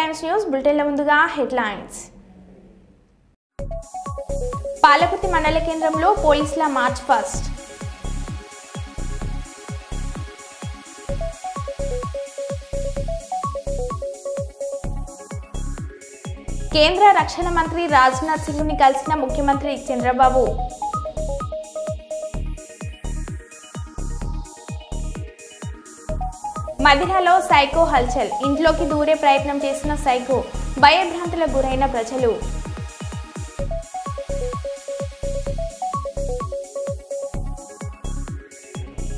Times news బులెటిన్ల ముందుగా headlines. Palakurthi మండల కేంద్రంలో పోలీసుల మార్చ్ ఫస్ట్. కేంద్ర రక్షణ మంత్రి రాజ్నాథ్ సింగ్ని కలిసిన ముఖ్యమంత్రి చంద్రబాబు. మదిరాలో సైకో హల్చల్, ఇంట్లోకి దూరే ప్రయత్నం చేసిన సైకో, భయభ్రాంతులకు గురైన ప్రజలు.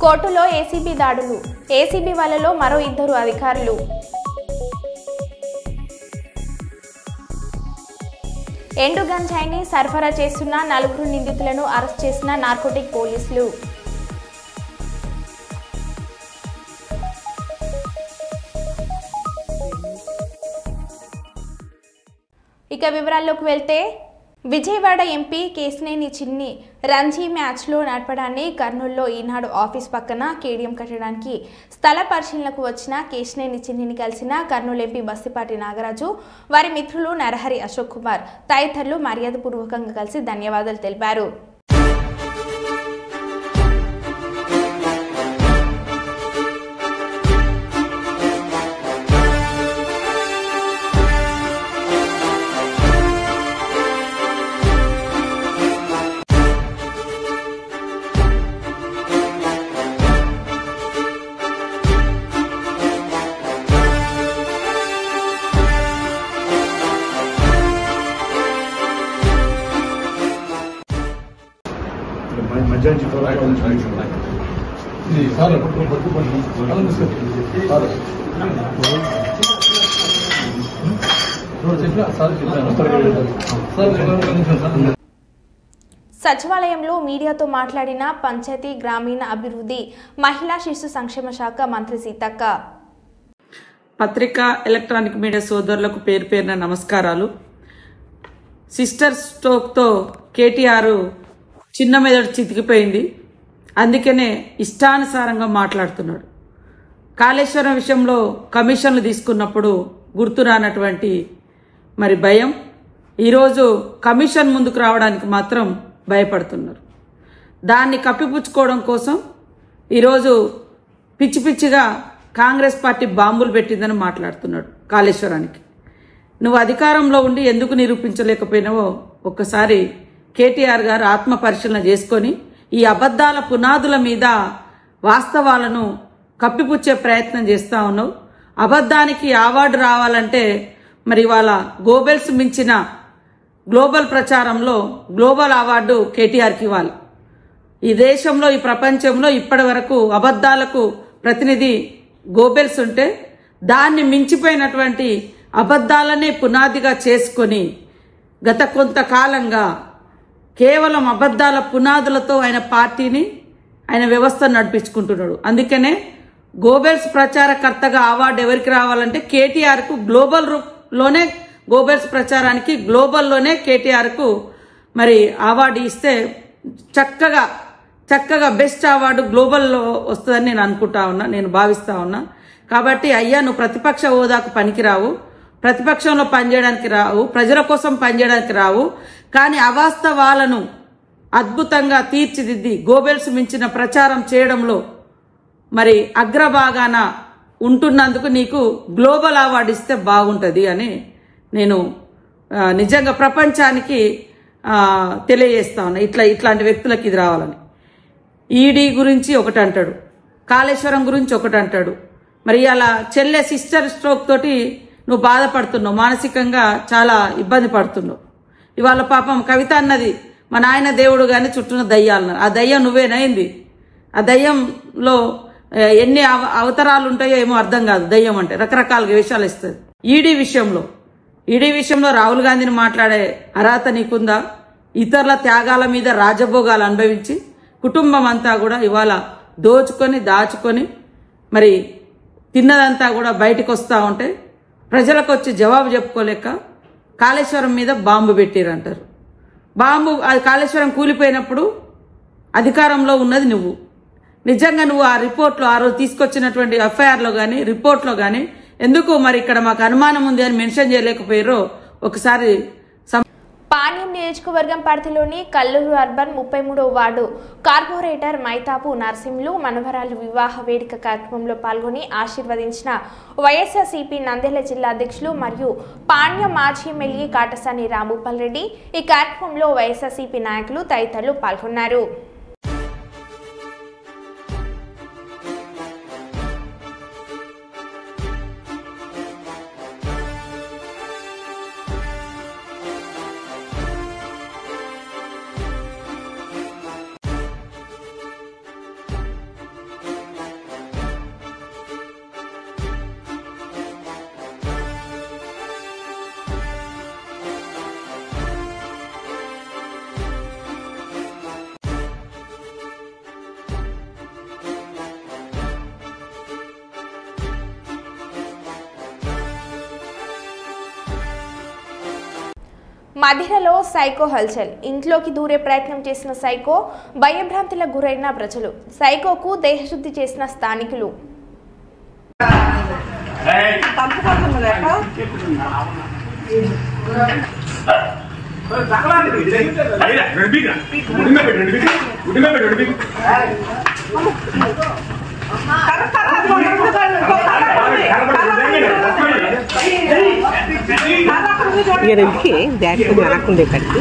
కోర్టులో ఏసీబీ దాడులు, ఏసీబీ వలలో మరో 2 అధికారులు. ఎండు గంజాయిని సరఫరా చేస్తున్న 4 నిందితులను అరెస్ట్ చేసిన నార్కోటిక్ పోలీసులు. ఇక వివరాల్లోకి వెళ్తే, విజయవాడ ఎంపీ కేశినేని చిన్ని రంజీ మ్యాచ్లో నడపడాన్ని కర్నూలులో ఈనాడు ఆఫీస్ పక్కన కేడియం కట్టడానికి స్థల పరిశీలనకు వచ్చిన కేశినేని చిన్నిని కలిసిన కర్నూలు ఎంపీ బస్తిపాటి నాగరాజు, వారి మిత్రులు నరహరి అశోక్ కుమార్ తదితరులు మర్యాదపూర్వకంగా కలిసి ధన్యవాదాలు తెలిపారు. సచివాలయంలో మీడియాతో మాట్లాడిన పంచాయతీ గ్రామీణ అభివృద్ధి మహిళా శిశు సంక్షేమ శాఖ మంత్రి సీతక్క. పత్రికా ఎలక్ట్రానిక్ మీడియా సోదరులకు పేరు పేరున నమస్కారాలు. సిస్టర్ స్ట్రోక్తో కేటీఆర్ చిన్న మెదడు చితికిపోయింది, అందుకనే ఇష్టానుసారంగా మాట్లాడుతున్నాడు. కాళేశ్వరం విషయంలో కమిషన్లు తీసుకున్నప్పుడు గుర్తురానటువంటి మరి భయం, ఈరోజు కమిషన్ ముందుకు రావడానికి మాత్రం భయపడుతున్నారు. దాన్ని కప్పిపుచ్చుకోవడం కోసం ఈరోజు పిచ్చి పిచ్చిగా కాంగ్రెస్ పార్టీ బాంబులు పెట్టిందని మాట్లాడుతున్నాడు. కాళేశ్వరానికి నువ్వు అధికారంలో ఉండి ఎందుకు నిరూపించలేకపోయినావో ఒక్కసారి కేటీఆర్ గారు ఆత్మ పరిశీలన చేసుకొని ఈ అబద్ధాల పునాదుల మీద వాస్తవాలను కప్పిపుచ్చే ప్రయత్నం చేస్తూ ఉన్నావు. అబద్ధానికి అవార్డు రావాలంటే మరి ఇవాళ గోబెల్స్ మించిన గ్లోబల్ ప్రచారంలో గ్లోబల్ అవార్డు కేటీఆర్కి ఇవ్వాలి. ఈ దేశంలో ఈ ప్రపంచంలో ఇప్పటి వరకు అబద్ధాలకు ప్రతినిధి గోబెల్స్ ఉంటే దాన్ని మించిపోయినటువంటి అబద్ధాలనే పునాదిగా చేసుకొని గత కొంతకాలంగా కేవలం అబద్ధాల పునాదులతో ఆయన పార్టీని ఆయన వ్యవస్థను నడిపించుకుంటున్నాడు. అందుకనే గోబెల్స్ ప్రచారకర్తగా అవార్డు ఎవరికి రావాలంటే కేటీఆర్కు గ్లోబల్లోనే గోబెల్స్ ప్రచారానికి గ్లోబల్లోనే కేటీఆర్కు మరి అవార్డు ఇస్తే చక్కగా బెస్ట్ అవార్డు గ్లోబల్లో వస్తుందని నేను అనుకుంటా ఉన్నా, నేను భావిస్తా ఉన్నా. కాబట్టి అయ్యా నువ్వు ప్రతిపక్ష హోదాకు పనికిరావు, ప్రతిపక్షంలో పనిచేయడానికి రావు, ప్రజల కోసం పనిచేయడానికి రావు, కానీ అవాస్తవాలను అద్భుతంగా తీర్చిదిద్ది గోబెల్స్ మించిన ప్రచారం చేయడంలో మరి అగ్రభాగాన ఉంటున్నందుకు నీకు గ్లోబల్ అవార్డు ఇస్తే బాగుంటుంది అని నేను నిజంగా ప్రపంచానికి తెలియజేస్తా ఉన్నా. ఇట్లాంటి వ్యక్తులకు ఇది రావాలని. ఈడీ గురించి ఒకటి అంటాడు, కాళేశ్వరం గురించి ఒకటి అంటాడు. మరి అలా చెల్లె సిస్టర్ స్ట్రోక్ తోటి నువ్వు బాధపడుతున్నావు, మానసికంగా చాలా ఇబ్బంది పడుతున్నావు. ఇవాళ పాపం కవిత అన్నది మా నాయన దేవుడు కానీ చుట్టూన దయ్యాలన్నారు. ఆ దయ్యం నువ్వేనైంది. ఆ దయ్యంలో ఎన్ని అవతారాలు ఉంటాయో ఏమో అర్థం కాదు. దయ్యం అంటే రకరకాల వేషాలు ఇస్తుంది. ఈడీ విషయంలో రాహుల్ గాంధీని మాట్లాడే అర్హత నీకుందా? ఇతరుల త్యాగాల మీద రాజభోగాలు అనుభవించి కుటుంబం అంతా కూడా ఇవాళ దాచుకొని మరి తిన్నదంతా కూడా బయటకు వస్తూ ఉంటే ప్రజలకు వచ్చి జవాబు చెప్పుకోలేక కాళేశ్వరం మీద బాంబు పెట్టిరంటారు. కాళేశ్వరం కూలిపోయినప్పుడు అధికారంలో ఉన్నది నువ్వు. నిజంగా నువ్వు ఆ రిపోర్ట్లో ఆ రోజు తీసుకొచ్చినటువంటి ఎఫ్ఐఆర్లో కానీ రిపోర్ట్లో కానీ ఎందుకు మరి ఇక్కడ మాకు అనుమానం ఉంది అని మెన్షన్ చేయలేకపోయారో ఒకసారి. పాణ్యం నియోజకవర్గం పరిధిలోని కల్లూరు అర్బన్ 33వ వార్డు కార్పొరేటర్ మైతాపు నర్సింహులు మనవరాలు వివాహ వేడుక కార్యక్రమంలో పాల్గొని ఆశీర్వదించిన వైఎస్ఆర్సీపీ నంద్యాల జిల్లా అధ్యక్షులు మరియు పాణ్యం మాజీ ఎమ్మెల్యే కాటసాని రాంభూపాల్ రెడ్డి. ఈ కార్యక్రమంలో వైఎస్ఆర్సీపీ నాయకులు తదితరులు పాల్గొన్నారు. మధిరలో సైకో హల్చల్. ఇంట్లోకి దూరే ప్రయత్నం చేసిన సైకో, భయభ్రాంతులకు గురైన ప్రజలు. సైకోకు దేహశుద్ధి చేసిన స్థానికులు. ಇದಕ್ಕೆ ಜಾಸ್ತಿ ಹಾಕೊಂಡೆ ಕಟ್ಟಿ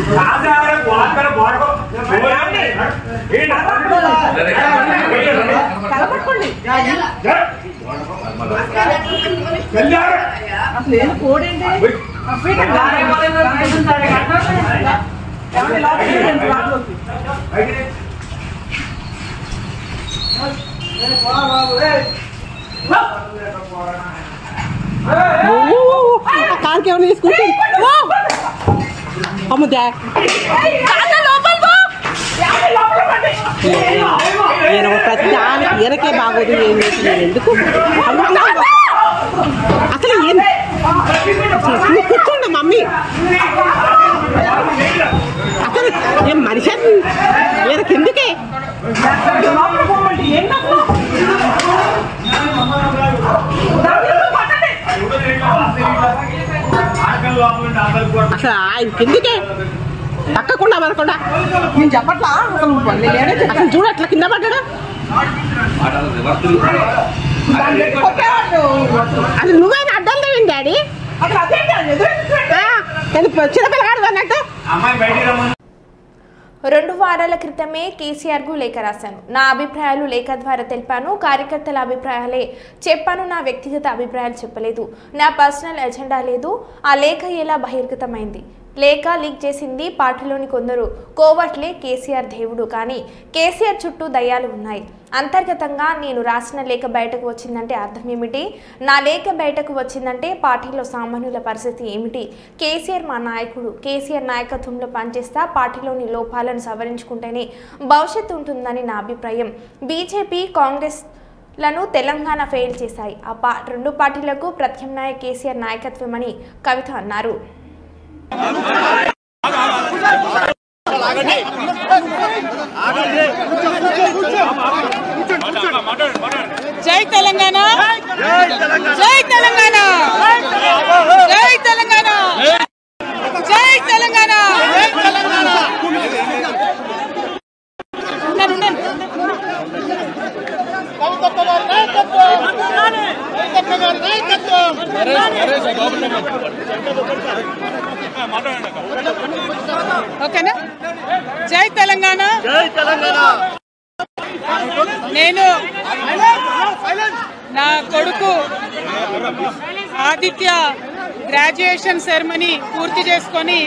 కార్ కేవలం తీసుకుంటే అమ్ముదా నేను ప్రతి దానికి ఎనకే బాగోదు ఏం చేసి ఎందుకు అసలు ఏం కూర్చోండి మమ్మీ అసలు ఏం మనిషి ఎనకెందుకే అసలు ఆయనకెందుకే తక్కకుండా మనకుండా నేను చెప్పట్లా అసలు చూడు అట్లా కింద పడ్డాడు అసలు నువ్వైనా అడ్డం లేవండి డాడీ చిన్నపిల్లగాడు అన్నట్టు. 2 వారాల క్రితమే కేసీఆర్కు లేఖ రాశాను. నా అభిప్రాయాలు లేఖ ద్వారా తెలిపాను. కార్యకర్తల అభిప్రాయాలే చెప్పాను. నా వ్యక్తిగత అభిప్రాయాలు చెప్పలేదు. నా పర్సనల్ ఎజెండా లేదు. ఆ లేఖ ఎలా బహిర్గతమైంది? లేఖ లీక్ చేసింది పార్టీలోని కొందరు కోవట్లే. కేసీఆర్ దేవుడు, కానీ కేసీఆర్ చుట్టూ దయ్యాలు ఉన్నాయి. అంతర్గతంగా నేను రాసిన లేఖ బయటకు వచ్చిందంటే అర్థం ఏమిటి? నా లేఖ బయటకు వచ్చిందంటే పార్టీలో సామాన్యుల పరిస్థితి ఏమిటి? కేసీఆర్ మా నాయకుడు. కేసీఆర్ నాయకత్వంలో పనిచేస్తా పార్టీలోని లోపాలను సవరించుకుంటేనే భవిష్యత్తు ఉంటుందని నా అభిప్రాయం. బీజేపీ, కాంగ్రెస్ లను తెలంగాణ ఫెయిల్ చేశాయి. ఆ 2 పార్టీలకు ప్రత్యామ్నాయ కేసీఆర్ నాయకత్వమని కవిత అన్నారు. జై తెలంగాణ, జై తెలంగాణ, జై తెలంగాణ, జై తెలంగాణ. ఓకేనా? జై తెలంగాణ. నేను నా కొడుకు ఆదిత్య గ్రాడ్యుయేషన్ సెరమనీ పూర్తి చేసుకొని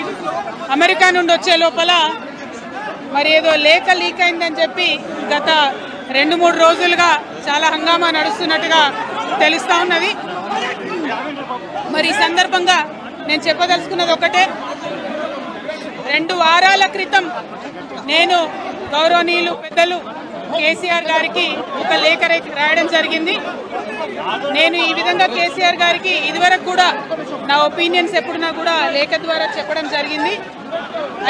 అమెరికా నుండి వచ్చే లోపల మరి ఏదో లేఖ లీక్ అయిందని చెప్పి గత 2-3 రోజులుగా చాలా హంగామా నడుస్తున్నట్టుగా తెలుస్తూ ఉన్నది. మరి ఈ సందర్భంగా నేను చెప్పదలుచుకున్నది ఒకటే. 2 వారాల క్రితం నేను గౌరవనీయులు పెద్దలు కేసీఆర్ గారికి ఒక లేఖ రాయడం జరిగింది. నేను ఈ విధంగా కేసీఆర్ గారికి ఇదివరకు కూడా నా ఒపీనియన్స్ ఎప్పుడున్నా కూడా లేఖ ద్వారా చెప్పడం జరిగింది.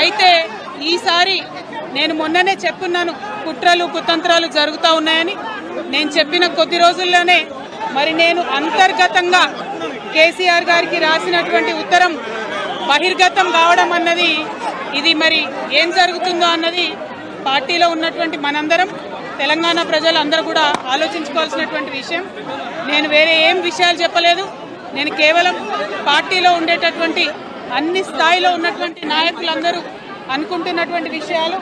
అయితే ఈసారి నేను మొన్ననే చెప్పున్నాను, కుట్రలు కుతంత్రాలు జరుగుతూ ఉన్నాయని. నేను చెప్పిన కొద్ది రోజుల్లోనే మరి నేను అంతర్గతంగా కేసీఆర్ గారికి రాసినటువంటి ఉత్తరం బహిర్గతం కావడం అన్నది ఇది మరి ఏం జరుగుతుందో అన్నది పార్టీలో ఉన్నటువంటి మనందరం తెలంగాణ ప్రజలు అందరూ కూడా ఆలోచించుకోవాల్సినటువంటి విషయం. నేను వేరే ఏం విషయాలు చెప్పలేదు. నేను కేవలం పార్టీలో ఉండేటటువంటి అన్ని స్థాయిలో ఉన్నటువంటి నాయకులందరూ అనుకుంటున్నటువంటి విషయాలు.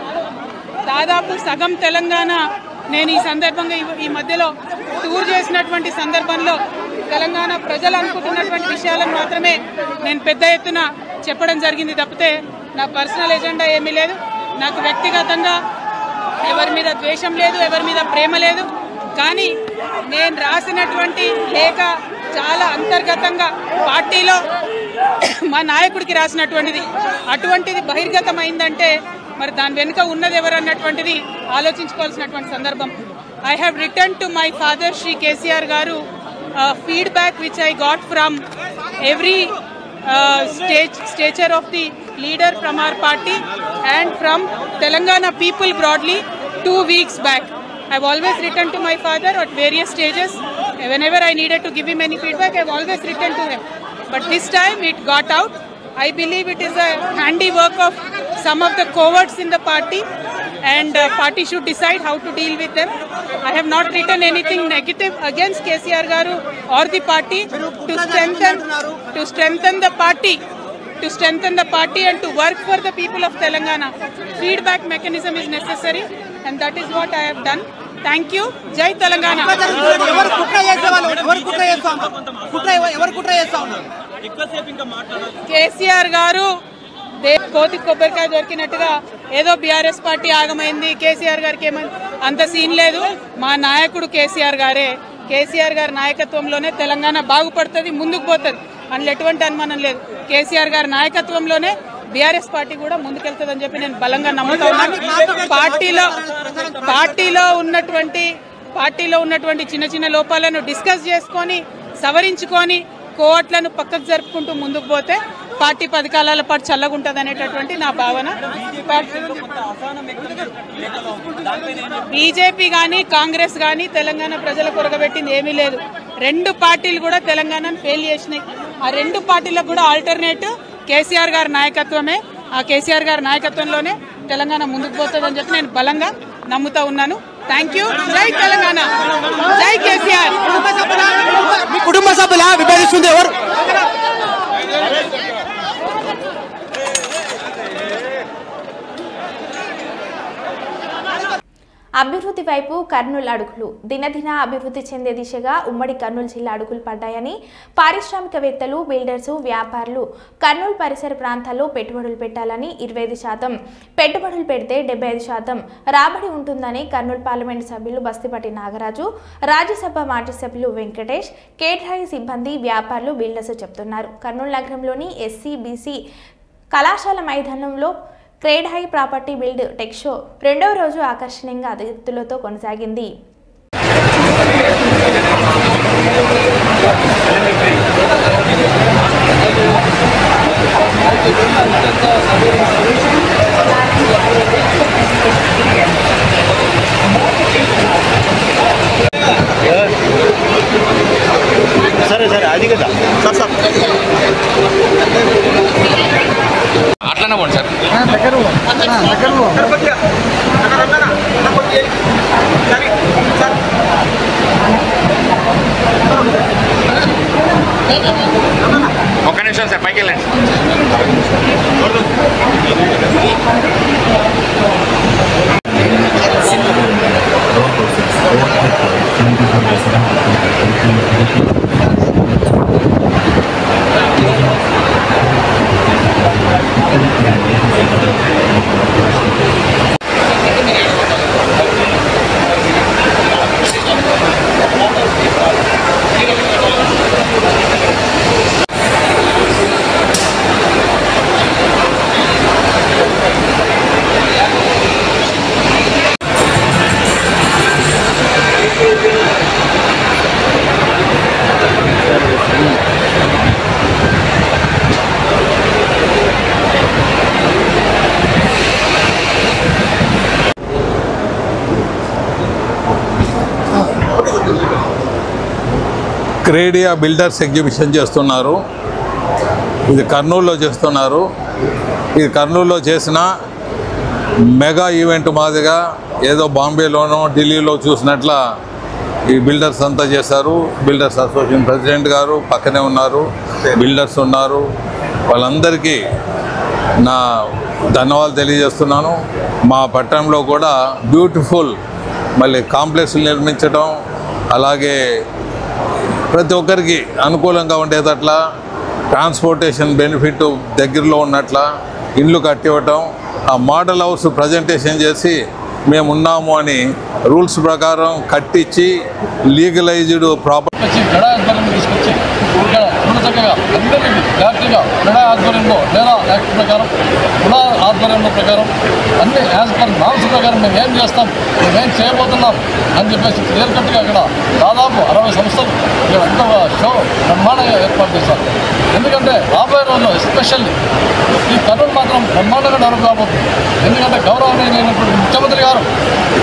దాదాపు సగం తెలంగాణ నేను ఈ సందర్భంగా ఈ మధ్యలో టూర్ చేసినటువంటి సందర్భంలో తెలంగాణ ప్రజలు అనుకుంటున్నటువంటి విషయాలను మాత్రమే నేను పెద్ద ఎత్తున చెప్పడం జరిగింది తప్పితే నా పర్సనల్ ఎజెండా ఏమీ లేదు. నాకు వ్యక్తిగతంగా ఎవరి మీద ద్వేషం లేదు, ఎవరి మీద ప్రేమ లేదు. కానీ నేను రాసినటువంటి లేఖ చాలా అంతర్గతంగా పార్టీలో మా నాయకుడికి రాసినటువంటిది. అటువంటిది బహిర్గతం అయిందంటే మరి దాని వెనుక ఉన్నది ఎవరు అన్నటువంటిది ఆలోచించుకోవాల్సినటువంటి సందర్భం. I have written to my father Shri KCR garu feedback which I got from every stature of the leader from our party and from Telangana people broadly 2 weeks back. I've always written to my father at various stages. Whenever I needed to give him any feedback, I've always written to him. But this time it got out. I believe it is a handiwork of some of the cowards in the party, and party should decide how to deal with them. I have not written anything negative against KCR Garu or the party to strengthen the party and to work for the people of Telangana. Feedback mechanism is necessary, and that is what I have done. Thank you. Jai Telangana. KCR Garu కోతి కొబ్బరికాయ దొరికినట్టుగా ఏదో BRS party ఆగమైంది, KCR గారికి ఏమైంది, అంత scene లేదు. మా నాయకుడు కేసీఆర్ గారే. కేసీఆర్ గారి నాయకత్వంలోనే తెలంగాణ బాగుపడుతుంది, ముందుకు పోతుంది, అందులో ఎటువంటి అనుమానం లేదు. కేసీఆర్ గారి నాయకత్వంలోనే బీఆర్ఎస్ పార్టీ కూడా ముందుకెళ్తుందని చెప్పి నేను బలంగా నమ్ముతా ఉన్నాను. పార్టీలో ఉన్నటువంటి చిన్న చిన్న లోపాలను డిస్కస్ చేసుకొని సవరించుకొని కోవట్లను పక్కకు జరుపుకుంటూ ముందుకు పోతే పార్టీ 10 కాలాల పాటు చల్లగుంటుంది అనేటటువంటి నా భావన. బీజేపీ కానీ కాంగ్రెస్ కానీ తెలంగాణ ప్రజల కొరగబెట్టింది ఏమీ లేదు. 2 పార్టీలు కూడా తెలంగాణను ఫెయిల్ చేసినాయి. ఆ 2 పార్టీలకు కూడా ఆల్టర్నేటివ్ కేసీఆర్ గారి నాయకత్వమే. ఆ కేసీఆర్ గారి నాయకత్వంలోనే తెలంగాణ ముందుకు పోతుందని చెప్పి నేను బలంగా నమ్ముతా ఉన్నాను. Thank you. జై తెలంగాణ, జై కేసీఆర్. మీ కుటుంబ సభ్యుల విభేదిస్తుంది ఎవరు? అభివృద్ధి వైపు కర్నూలు అడుగులు. దినదిన అభివృద్ధి చెందే దిశగా ఉమ్మడి కర్నూలు జిల్లా అడుగులు పడ్డాయని పారిశ్రామికవేత్తలు, బిల్డర్సు, వ్యాపారులు కర్నూలు పరిసర ప్రాంతాల్లో పెట్టుబడులు పెట్టాలని 25% పెట్టుబడులు పెడితే 75% రాబడి ఉంటుందని కర్నూలు పార్లమెంటు సభ్యులు బస్తిపట్టి నాగరాజు, రాజ్యసభ మాజీ సభ్యులు వెంకటేష్, కేట్రాయి సిబ్బంది, వ్యాపారులు, బిల్డర్స్ చెబుతున్నారు. కర్నూలు నగరంలోని ఎస్సీ, బీసీ కళాశాల మైదానంలో creed high property build tech show 2వ రోజు ఆకర్షణీయంగా అతిథులతో కొనసాగింది. సరే అది కదా సార్ అట్లనే పోండి సార్. ఒక్క నిమిషం సార్, పైకి వెళ్ళండి. క్రేడియా బిల్డర్స్ ఎగ్జిబిషన్ చేస్తున్నారు. ఇది కర్నూలులో చేస్తున్నారు. ఇది కర్నూలులో చేసిన మెగా ఈవెంట్ మాదిరిగా ఏదో బాంబేలోనో ఢిల్లీలో చూసినట్ల ఈ బిల్డర్స్ అంతా చేశారు. బిల్డర్స్ అసోసియేషన్ ప్రెసిడెంట్ గారు పక్కనే ఉన్నారు, బిల్డర్స్ ఉన్నారు. వాళ్ళందరికీ నా ధన్యవాదాలు తెలియజేస్తున్నాను. మా పట్టణంలో కూడా బ్యూటిఫుల్ మళ్ళీ కాంప్లెక్స్లు నిర్మించడం, అలాగే ప్రతి ఒక్కరికి అనుకూలంగా ఉండేటట్ల ట్రాన్స్పోర్టేషన్ బెనిఫిట్ దగ్గరలో ఉన్నట్ల ఇండ్లు కట్టివ్వటం, ఆ మోడల్ హౌస్ ప్రజెంటేషన్ చేసి మేము ఉన్నాము అని రూల్స్ ప్రకారం కట్టించి లీగలైజ్డ్ ప్రాపర్టీ తీసుకొచ్చి చక్కగా అందరికీ జాగ్రత్తగా క్రీడా ఆధ్వర్యంలో లేదా యాక్ట్ ప్రకారం కులా ఆధ్వర్యంలో ప్రకారం అన్ని యాజ్ పర్ నామ్స్ ప్రకారం మేము ఏం చేస్తాం, మేమేం చేయబోతున్నాం అని చెప్పేసి క్లియర్ కట్గా అక్కడ దాదాపు 60 సంస్థలు ఇక్కడ అంత షో బ్రహ్మాండంగా ఏర్పాటు చేశారు. ఎందుకంటే రాబోయే రోజుల్లో ఎస్పెషల్లీ ఈ కర్నూలు మాత్రం బ్రహ్మాండంగా డెవలప్ కాబోతుంది. ఎందుకంటే గౌరవనీయులైనటువంటి ముఖ్యమంత్రి గారు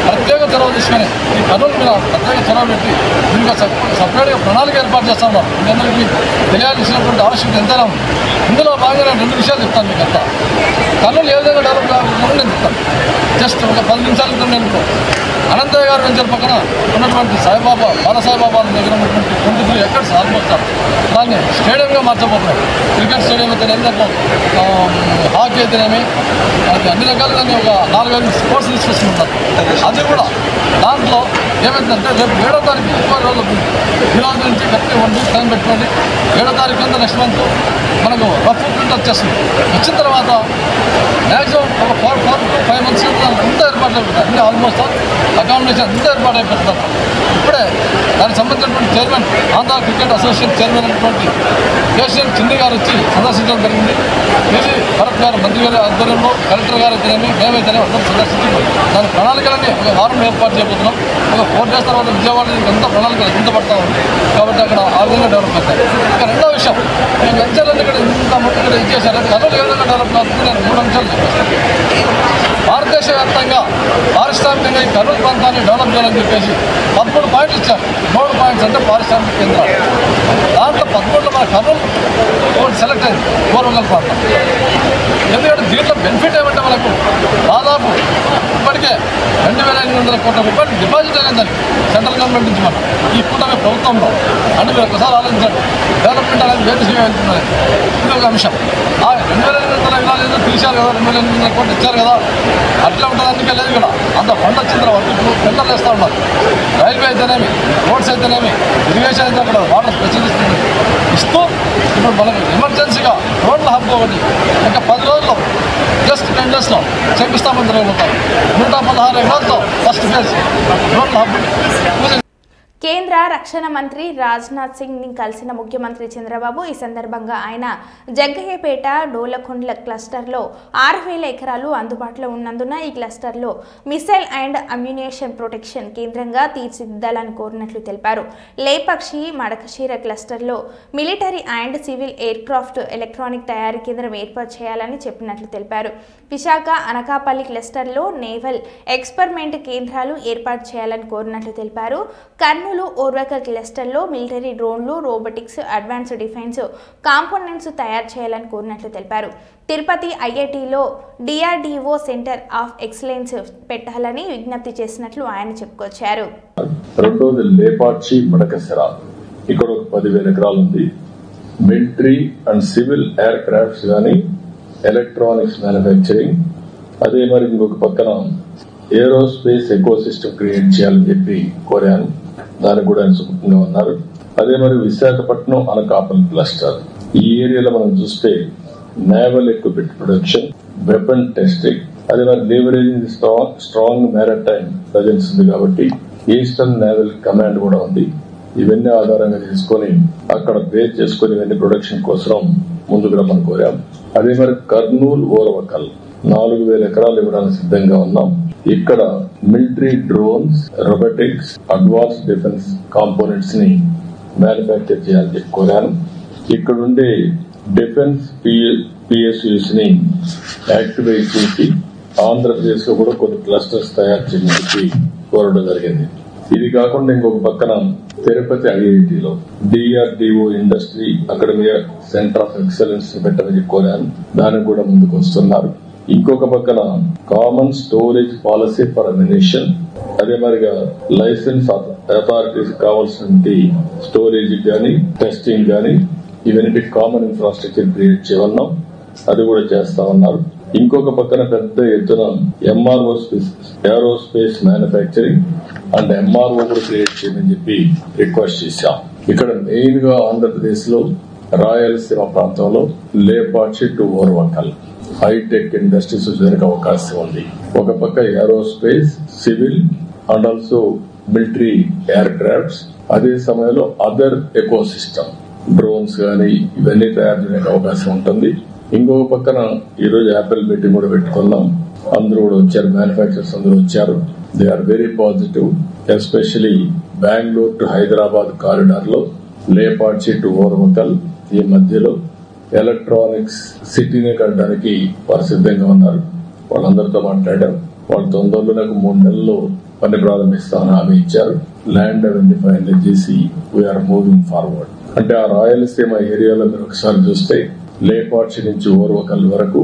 ప్రత్యేక చొరవ తీసుకొని ఈ కర్నూలు మీద ప్రత్యేక చొరవ పెట్టి దీనికి సపరేట్గా ప్రణాళిక ఏర్పాటు చేస్తా ఉన్నారు. అందరికీ తెలియాల్సినటువంటి ఆవశ్యకత ఎంతైనా ఉంది. ఇందులో భాగంగా 2 విషయాలు చెప్తాను మీకు. అంతా కర్నూలు ఏ విధంగా డెవలప్ కావాలని నేను చెప్తాను. జస్ట్ ఒక 10 నిమిషాల క్రితం నేను అనంతయ్య గారు వెంచర్ పక్కన ఉన్నటువంటి సాయిబాబా బాలసాయిబాబా దగ్గర ఉన్నటువంటి 23 ఎకర్స్ ఆల్మోస్ట్ దాన్ని స్టేడియంగా మార్చబోతున్నారు. క్రికెట్ స్టేడియం అయితేనేమి, దాంట్లో హాకీ అయితేనేమి, అది అన్ని రకాలుగా ఒక 4-5 స్పోర్ట్స్ ఇన్స్టిట్యూషన్ ఉంటారు. అది కూడా దాంట్లో ఏమైందంటే రేపు 7వ తారీఖు ఎక్కువ రోజులు ఈ రోజు నుంచి గట్టి 1 వీక్ టైం పెట్టుకోండి. 7వ తారీఖు అంతా నెక్స్ట్ మంత్ మనకు రఫ్ ప్రింట్ వచ్చేస్తుంది. వచ్చిన తర్వాత మ్యాక్సిమం ఒక 4 to 5 months అంతా ఏర్పాటు అయిపోతుంది. అన్నీ ఆల్మోస్ట్ అకామిడేషన్ అంతా ఏర్పాటు అయిపోతుంది. ఇప్పుడే దానికి సంబంధించినటువంటి chairman, Andhra cricket association chairman అయినటువంటి కేసీఆర్ చిన్ని గారు వచ్చి సందర్శించడం జరిగింది. కేసీ భరత్ గారు మంత్రి గారి ఆధ్వర్యంలో కలెక్టర్ గారు అయితేనేమి, మేమైతేనేమి అందరూ సందర్శించి దాని ప్రణాళికలన్నీ ఒక వారం ఏర్పాటు చేయబోతున్నాం. ఒక 4 days తర్వాత విజయవాడ అంతా ప్రణాళికలు ఎంత పడతా ఉంది కాబట్టి అక్కడ ఆ విధంగా డెవలప్ అవుతాయి. ఇక రెండో విషయం, నేను వెంచర్లను ఇక్కడ ఇంత మొత్తం ఇక్కడ ఇచ్చేసాను. కర్నూలు ఏ విధంగా డెవలప్ అవుతుంది నేను 3 అంశాలు చెప్పేస్తాను. భారతదేశ వ్యాప్తంగా పారిశ్రామికంగా ఈ కర్నూలు ప్రాంతాన్ని డెవలప్ చేయాలని చెప్పేసి 13 పాయింట్లు ఇచ్చారు. 3 పాయింట్స్ అంటే పారిశ్రామిక కేంద్రాలు. దాంట్లో 13లో మన కర్నూలు ఒకటి సెలెక్ట్ అయింది, పూర్వగల్ ప్రాంతం. ఎందుకంటే దీంట్లో బెనిఫిట్ ఏమంటే మనకు దాదాపు ఇప్పటికే 2,800 కోట్ల రూపాయలు డిపాజిట్ అయిందని సెంట్రల్ గవర్నమెంట్ నుంచి మనం ఈ కూటమి ప్రభుత్వంలో. అంటే మీరు ఒకసారి ఆలోచించండి, డెవలప్మెంట్ అనేది వేరు వెళ్తున్నది. ఇది ఒక అంశం. ఆ 2,800 ఎకరాలు ఏదో తీశారు కదా, 2,800 కోట్లు ఇచ్చారు కదా, అట్లా ఉంటుంది. అందుకే లేదు ఇక్కడ అంత ఫండ్ వచ్చిన తర్వాత ఇప్పుడు టెండర్లు వేస్తూ ఉన్నారు. రైల్వే అయితేనేమి, రోడ్స్ అయితేనేమి, ఇరిగేషన్ అయితే అక్కడ వాటర్ స్పెషలిస్ట్ ఇస్తూ ఇప్పుడు మనకు ఎమర్జెన్సీగా రోడ్ల హబ్ ఒకటి ఇంకా 10 రోజుల్లో జస్ట్ 10 daysలో శంకుస్థాపన జరగబోతారు. 116 ఎకరాలతో ఫస్ట్ ఫేజ్ రోడ్ల హబ్. కేంద్ర రక్షణ మంత్రి రాజ్నాథ్ సింగ్ని కలిసిన ముఖ్యమంత్రి చంద్రబాబు ఈ సందర్భంగా ఆయన జగ్గయ్యపేట డోలకొండ్ల క్లస్టర్లో 6,000 ఎకరాలు అందుబాటులో ఉన్నందున ఈ క్లస్టర్లో మిసైల్ అండ్ అమ్యునేషన్ ప్రొటెక్షన్ కేంద్రంగా తీర్చిదిద్దాలని కోరినట్లు తెలిపారు. లేపక్షి మడకశీర క్లస్టర్లో military and civil aircraft electronic తయారీ కేంద్రం ఏర్పాటు చేయాలని చెప్పినట్లు తెలిపారు. విశాఖ అనకాపల్లి క్లస్టర్లో నేవల్ ఎక్స్పెరిమెంట్ కేంద్రాలు ఏర్పాటు చేయాలని కోరినట్లు తెలిపారు. కర్నూలు ఓర్వకల్ క్లస్టర్లో మిలిటరీ డ్రోన్లు, రోబోటిక్స్, అడ్వాన్స్డ్ డిఫెన్స్ కాంపోనెంట్స్ తయారు చేయాలని కోరినట్లు తెలిపారు. తిరుపతి ఐఐటిలో డిఆర్డిఓ సెంటర్ ఆఫ్ ఎక్సలెన్స్ పెట్టాలని విజ్ఞప్తి చేసినట్లు ఆయన చెప్పుకొచ్చారు. రెండోది లేపాక్షి మడకశిర, ఇక్కడ ఒక 10,000 ఎకరాలు ఉంది. Military and civil air crafts కానీ, ఎలక్ట్రానిక్స్ మ్యానుఫ్యాక్చరింగ్, అదే మరి ఇంకొక పక్కన ఏరోస్పేస్ ఎకో సిస్టమ్ క్రియేట్ చేయాలని చెప్పి కోరాను. దానికి కూడా ఆయన సుఖంగా ఉన్నారు. అదే మరి విశాఖపట్నం అనకాపల్లి క్లస్టర్, ఈ ఏరియాలో మనం చూస్తే naval equipment production, weapon testing, అదే మరి లీవరేజింగ్ స్ట్రాంగ్ మ్యారిటైమ్ ప్రజెన్స్ ఉంది కాబట్టి ఈస్టర్న్ నేవల్ కమాండ్ కూడా ఉంది. ఇవన్నీ ఆధారంగా చేసుకుని అక్కడ బేస్ చేసుకుని ఇవన్నీ ప్రొడక్షన్ కోసం ముందుకు రమ్మని కోరాం. అదే మరి కర్నూలు ఓర్వకల్ 4,000 ఎకరాలు ఇవ్వడానికి సిద్ధంగా ఉన్నాం. ఇక్కడ military drones, robotics, advance defence components ని మ్యానుఫ్యాక్చర్ చేయాలని చెప్పి కోరాను. ఇక్కడ ఉండే డిఫెన్స్ పిఎస్యూస్ ని యాక్టివేట్ చేసి ఆంధ్రప్రదేశ్ లో కూడా కొన్ని క్లస్టర్స్ తయారు చేయడానికి కోరడం జరిగింది. ఇది కాకుండా ఇంకొక పక్కన తిరుపతి IITలో DRDO industry academia centre of excellence పెట్టమని కోరాను. దానికి కూడా ముందుకు వస్తున్నారు. ఇంకొక పక్కన common storage policy for ammunition, అదే మరిగా లైసెన్స్ అథారిటీస్ కావాల్సిన స్టోరేజ్ గానీ టెస్టింగ్ గానీ ఇవన్నీ కామన్ ఇన్ఫ్రాస్ట్రక్చర్ క్రియేట్ చేయమన్నాం. అది కూడా చేస్తా ఉన్నారు. ఇంకొక పక్కన పెద్ద ఎత్తున ఏరోస్పేస్ మ్యానుఫ్యాక్చరింగ్ అండ్ MRO కూడా క్రియేట్ చేయమని చెప్పి రిక్వెస్ట్ చేశాం. ఇక్కడ మెయిన్ గా ఆంధ్రప్రదేశ్ లో రాయలసీమ ప్రాంతంలో Lepakshi to Orvakal hi tech industries వచ్చేందుకు అవకాశం ఉంది. ఒక పక్క aerospace, civil and also military aircrafts, అదే సమయంలో అదర్ ఎకో సిస్టమ్ డ్రోన్స్ గానీ ఇవన్నీ తయారు చేయడానికి అవకాశం ఉంటుంది. ఇంకొక పక్కన ఈ రోజు యాపిల్ మీటింగ్ కూడా పెట్టుకున్నాం. అందరూ కూడా వచ్చారు, మ్యానుఫ్యాక్చరర్స్ అందరూ వచ్చారు. They are very positive. Especially Bengaluru to Hyderabad corridor లో లేపాక్షి టు ఓర్వకల్ ఈ మధ్యలో ఎలక్ట్రానిక్స్ సిటీని కట్టడానికి వారు సిద్ధంగా ఉన్నారు. వాళ్ళందరితో మాట్లాడారు. వాళ్ళు తొందరలో నాకు 3 నెలల్లో పని ప్రారంభిస్తామని హామీ ఇచ్చారు. ల్యాండ్ అవన్నీ ఫైనల్ చేసి వీఆర్ మూవింగ్ ఫార్వర్డ్. అంటే ఆ రాయలసీమ ఏరియాలో మీరు ఒకసారి చూస్తే లేపాక్షి నుంచి ఓర్వకల్ వరకు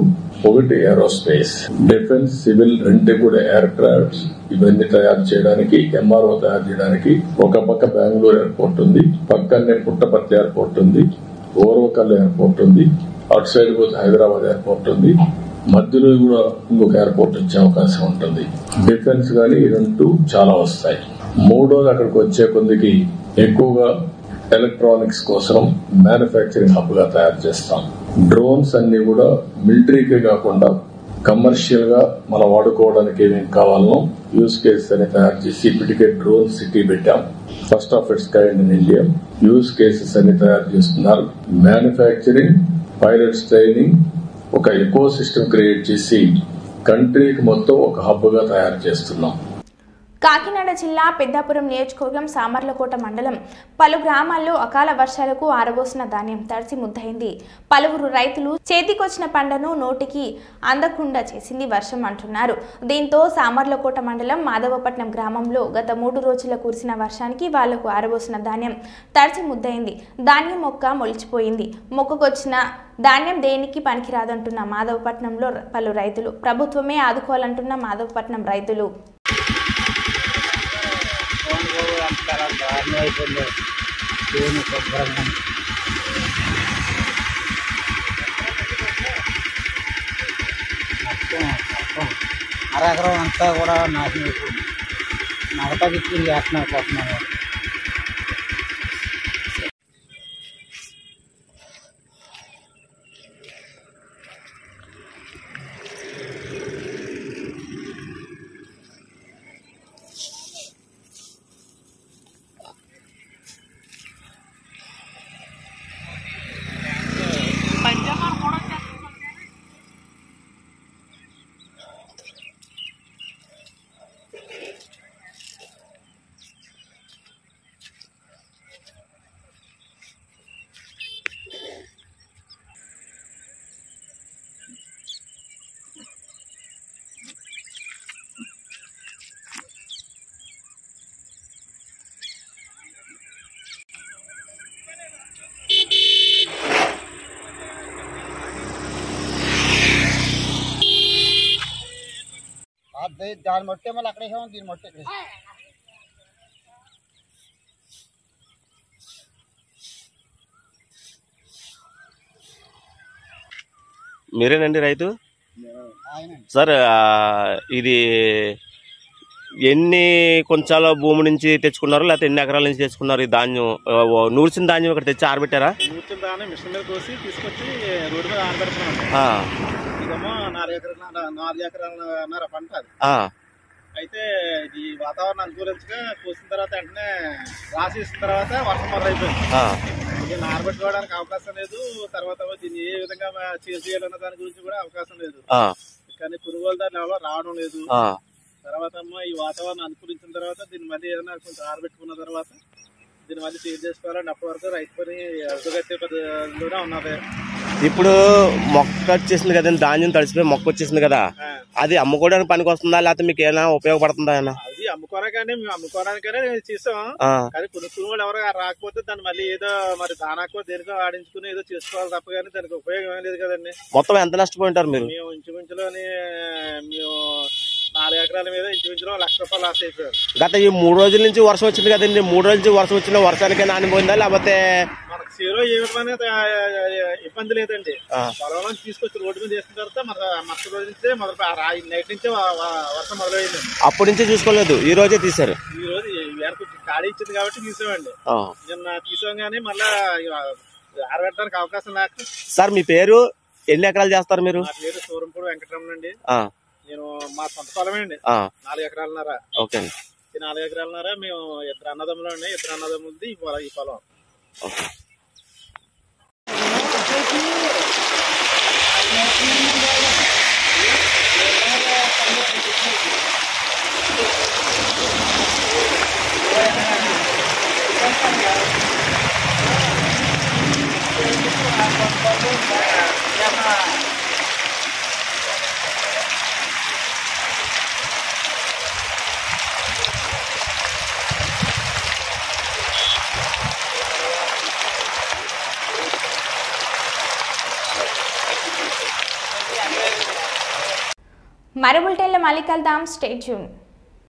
ఒకటి ఏరోస్పేస్, డిఫెన్స్, సివిల్ రెండు కూడా ఎయిర్ క్రాఫ్ట్స్ ఇవన్నీ తయారు చేయడానికి, MRO తయారు చేయడానికి ఒక పక్క బెంగళూరు ఎయిర్పోర్ట్ ఉంది, పక్కనే పుట్టపర్తి ఎయిర్పోర్ట్ ఉంది, ఓర్వకల్ ఎయిర్పోర్ట్ ఉంది, అటు సైడ్ పోతే హైదరాబాద్ ఎయిర్పోర్ట్ ఉంది, మధ్యలో కూడా ఇంకొక ఎయిర్పోర్ట్ వచ్చే అవకాశం ఉంటుంది. డిఫెన్స్ గానీ ఇదంటూ చాలా వస్తాయి. మూడోది అక్కడికి వచ్చే కొద్దికి ఎక్కువగా ఎలక్ట్రానిక్స్ కోసం మ్యానుఫ్యాక్చరింగ్ హబ్ గా తయారు చేస్తాం. డ్రోన్స్ అన్ని కూడా మిలిటరీకే కాకుండా కమర్షియల్ గా మనం వాడుకోవడానికి ఏమేమి కావాలనో యూజ్ కేసెస్ అని తయారు చేసి ఇప్పటికే డ్రోన్ సిటీ పెట్టాం. First of it's kind in India. Use cases అన్ని తయారు చేస్తున్నారు. మ్యానుఫ్యాక్చరింగ్, పైలట్స్ ట్రైనింగ్, ఒక ఎకో సిస్టమ్ క్రియేట్ చేసి కంట్రీకి మొత్తం ఒక హబ్ గా తయారు చేస్తున్నాం. కాకినాడ జిల్లా పెద్దాపురం నియోజకవర్గం సామర్లకోట మండలం పలు గ్రామాల్లో అకాల వర్షాలకు ఆరబోసిన ధాన్యం తడిసి ముద్దయింది. పలువురు రైతులు చేతికొచ్చిన పంటను నోటికి అందకుండా చేసింది వర్షం అంటున్నారు. దీంతో సామర్లకోట మండలం మాధవపట్నం గ్రామంలో గత 3 రోజుల కురిసిన వర్షానికి వాళ్లకు ఆరబోసిన ధాన్యం తడిసి ముద్దయింది. ధాన్యం మొక్క మొలిచిపోయింది. మొక్కకొచ్చిన ధాన్యం దేనికి పనికిరాదంటున్న మాధవపట్నంలో పలు రైతులు. ప్రభుత్వమే ఆదుకోవాలంటున్న మాధవపట్నం రైతులు. అరెకరం అంతా కూడా నాశనం అయిపోయింది. నడక దిక్కులు చేస్తున్నాను. దాని మొట్టే మళ్ళీ అక్కడే దీని మొట్టే మీరేనండి రైతు? సార్ ఇది ఎన్ని కొంచాల భూమి నుంచి తెచ్చుకున్నారు, లేకపోతే ఎన్ని ఎకరాల నుంచి తెచ్చుకున్నారు? ఈ ధాన్యం నూర్చిన ధాన్యం ఇక్కడ తెచ్చి ఆరబెట్టారా? నూర్చిన ధాన్యం మిషన్ మీద కోసి తీసుకొచ్చి రోడ్డు మీద ఆరబెడుతున్నాం. ఇదేమో 4 ఎకరాలన్నర పంట. అయితే ఈ వాతావరణం అనుకూలించగా కోసిన తర్వాత వెంటనే రాసి ఇచ్చిన తర్వాత వర్షం మొదలైపోయింది. దీన్ని ఆరబెట్టుకోవడానికి అవకాశం లేదు. తర్వాత దీన్ని ఏ విధంగా చేయాలన్న దాని గురించి కూడా అవకాశం లేదు. కానీ పురుగుల దాని ఎవరో రావడం లేదు. తర్వాత ఈ వాతావరణం అనుకూలించిన తర్వాత దీన్ని మళ్ళీ ఏదైనా కొంచెం ఆరబెట్టుకున్న తర్వాత దీన్ని మళ్ళీ చేంజ్ చేసుకోవాలంటే అప్పటి వరకు రైతు పని అడుగుగట్టే పద్ధతిలోనే ఉన్నది. ఇప్పుడు మొక్క వచ్చేసింది కదండి, ధాన్యం తడిసిపోయి మొక్క వచ్చేసింది కదా, అది అమ్ముకోవడానికి పనికి వస్తుందా లేకపోతే మీకు ఏమైనా ఉపయోగపడుతుందా? అది అమ్ముకోవడానికనే మేము అమ్ముకోవడానికనే చేసాం. కానీ కొనుక్కునే వాళ్ళు ఎవరు రాకపోతే దాన్ని మళ్ళీ ఏదో మరి దానాకో దేనికో ఆడించుకుని ఏదో చేసుకోవాలి తప్ప కానీ దానికి ఉపయోగం ఏం లేదు కదండి. మొత్తం ఎంత నష్టపోయింటారు మీరు? మేము ఇంచుమించులోని మేము 4 ఎకరాల మీద ఇంచుమించులో ₹1,00,000 లాస్ అయిపోయారు. గత ఈ 3 రోజుల నుంచి వర్షం వచ్చింది కదండి, 3 రోజుల నుంచి వర్షం వచ్చిన వర్షానికే నానిపోయిందా లేకపోతే మనకు జీరో ఏమైనా ఇబ్బంది లేదండి. పొలంలో తీసుకొచ్చి రోడ్డు మీద వేసిన తర్వాత మరుసటి రోజు నుంచే నైట్ నుంచే వర్షం మొదలైంది. అప్పటి నుంచి చూసుకోలేదు, ఈ రోజే తీశారు. ఈ రోజు ఖాళీ ఇచ్చింది కాబట్టి తీసామండి. నిన్న తీసాం కానీ మళ్ళా ఆరబెట్టడానికి అవకాశం లేక. సార్ మీ పేరు, ఎన్ని ఎకరాలు చేస్తారు మీరు? నా పేరు సూరంపూడి వెంకటరమణ అండి. నేను మా సొంత పొలమే అండి, 4 ఎకరాలన్నర. ఓకే. ఈ 4 ఎకరాలన్నర మేము 2 అన్నదమ్ములు అండి. 2 అన్నదమ్ములది ఈ పొలం. మరో బులెటిన్లో మళ్ళీ కలుద్దాం. Stay tune.